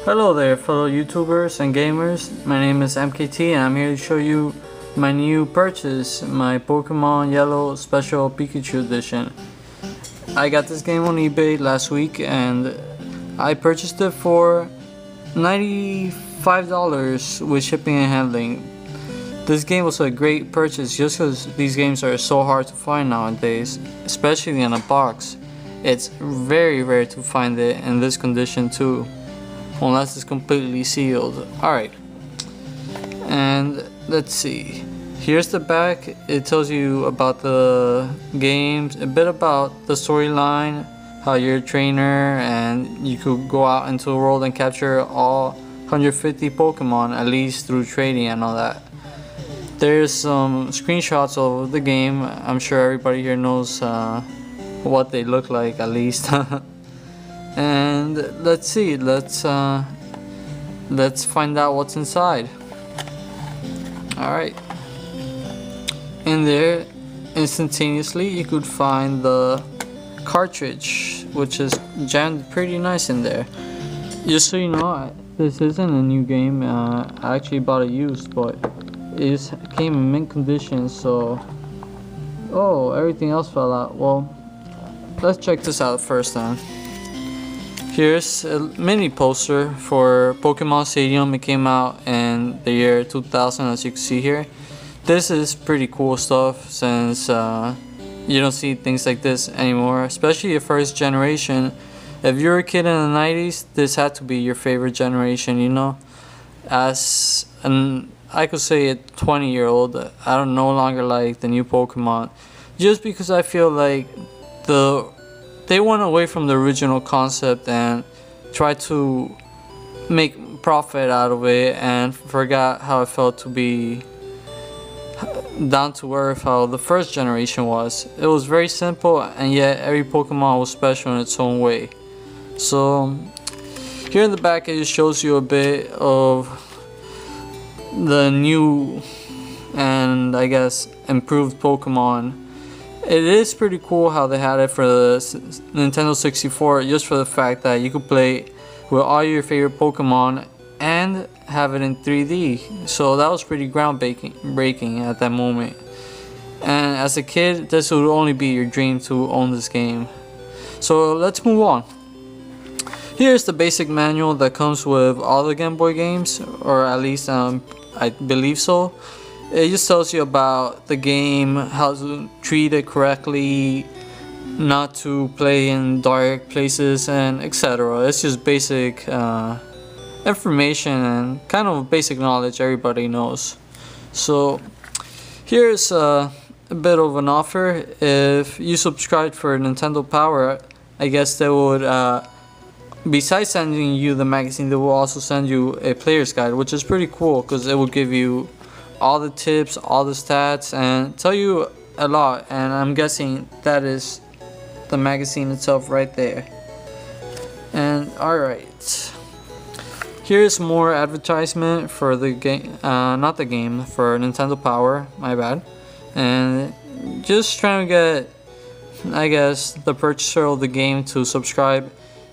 Hello there fellow YouTubers and gamers, my name is MKT and I'm here to show you my new purchase, my Pokemon Yellow Special Pikachu Edition. I got this game on eBay last week and I purchased it for $95 with shipping and handling. This game was a great purchase just because these games are so hard to find nowadays, especially in a box. It's very rare to find it in this condition too, unless it's completely sealed. Alright, and let's see, here's the back. It tells you about the games, a bit about the storyline, how you're a trainer and you could go out into the world and capture all 150 Pokemon at least through trading and all that. There's some screenshots of the game. I'm sure everybody here knows what they look like at least. And let's see, let's find out what's inside. Alright, in there instantaneously you could find the cartridge, which is jammed pretty nice in there. Just so you know, this isn't a new game. I actually bought it used, but it came in mint condition, so everything else fell out. Well, let's check this out first then. Here's a mini poster for Pokemon Stadium. It came out in the year 2000, as you can see here. This is pretty cool stuff since you don't see things like this anymore, especially the first generation. If you're a kid in the 90s, this had to be your favorite generation, you know. As I could say a 20-year-old, I don't no longer like the new Pokemon, just because I feel like they went away from the original concept and tried to make profit out of it and forgot how it felt to be down to earth, how the first generation was. It was very simple and yet every Pokemon was special in its own way. So here in the back it just shows you a bit of the new and I guess improved Pokemon. It is pretty cool how they had it for the Nintendo 64, just for the fact that you could play with all your favorite Pokemon and have it in 3D. So that was pretty groundbreaking at that moment. And as a kid, this would only be your dream to own this game. So let's move on. Here's the basic manual that comes with all the Game Boy games, or at least I believe so. It just tells you about the game, how to treat it correctly, not to play in dark places, and etc. It's just basic information and kind of basic knowledge everybody knows. So here's a bit of an offer. If you subscribe for Nintendo Power, I guess they would, besides sending you the magazine, they will also send you a player's guide, which is pretty cool because it will give you all the tips, all the stats, and tell you a lot. And I'm guessing that is the magazine itself right there. And alright, here's more advertisement for the game, not the game, for Nintendo Power, my bad. And just trying to get, I guess, the purchaser of the game to subscribe.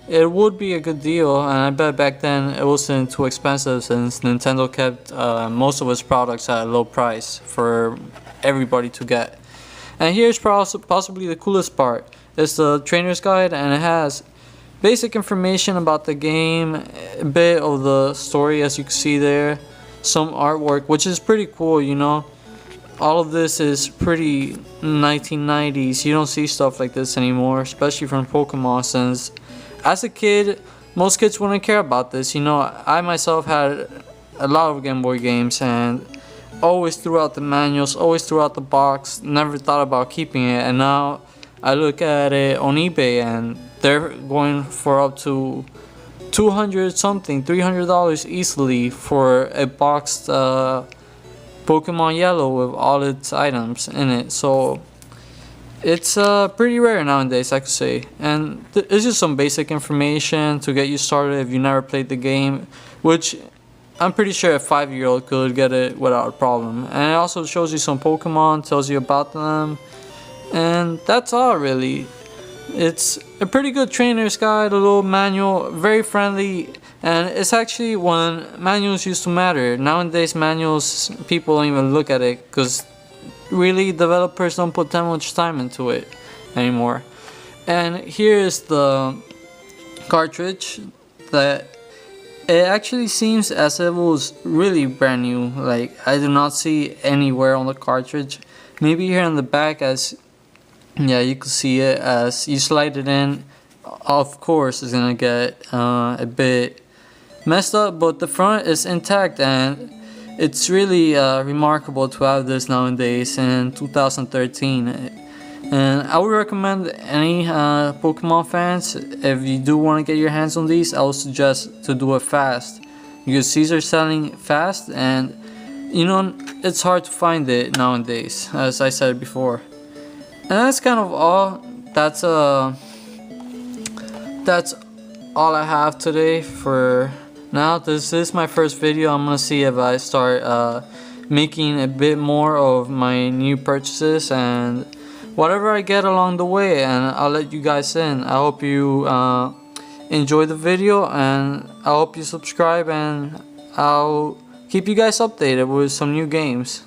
It would be a good deal, and I bet back then it wasn't too expensive since Nintendo kept most of its products at a low price for everybody to get. And here's possibly the coolest part. It's the trainer's guide, and it has basic information about the game, a bit of the story as you can see there, some artwork, which is pretty cool, you know. All of this is pretty 1990s. You don't see stuff like this anymore, especially from Pokemon, since as a kid, most kids wouldn't care about this. You know, I myself had a lot of Game Boy games and always threw out the manuals, always threw out the box, never thought about keeping it. And now I look at it on eBay and they're going for up to $200 something, $300 easily for a boxed Pokemon Yellow with all its items in it. So it's pretty rare nowadays, I could say. And it's just some basic information to get you started if you never played the game, which I'm pretty sure a 5-year-old could get it without a problem. And it also shows you some Pokemon, tells you about them, and that's all really. It's a pretty good trainer's guide, a little manual, very friendly, and it's actually when manuals used to matter. Nowadays manuals, people don't even look at it because really developers don't put that much time into it anymore. And here is the cartridge that it actually seems as if it was really brand new. Like, I do not see any wear on the cartridge. Maybe here in the back, as yeah, you can see it as you slide it in. Of course it's gonna get a bit messed up, but the front is intact, and it's really remarkable to have this nowadays in 2013. And I would recommend any Pokemon fans, if you do want to get your hands on these, I would suggest to do it fast, because these are selling fast, and you know, it's hard to find it nowadays, as I said before. And that's kind of all. That's all I have today for now. This is my first video. I'm gonna see if I start making a bit more of my new purchases and whatever I get along the way, and I'll let you guys in. I hope you enjoy the video, and I hope you subscribe, and I'll keep you guys updated with some new games.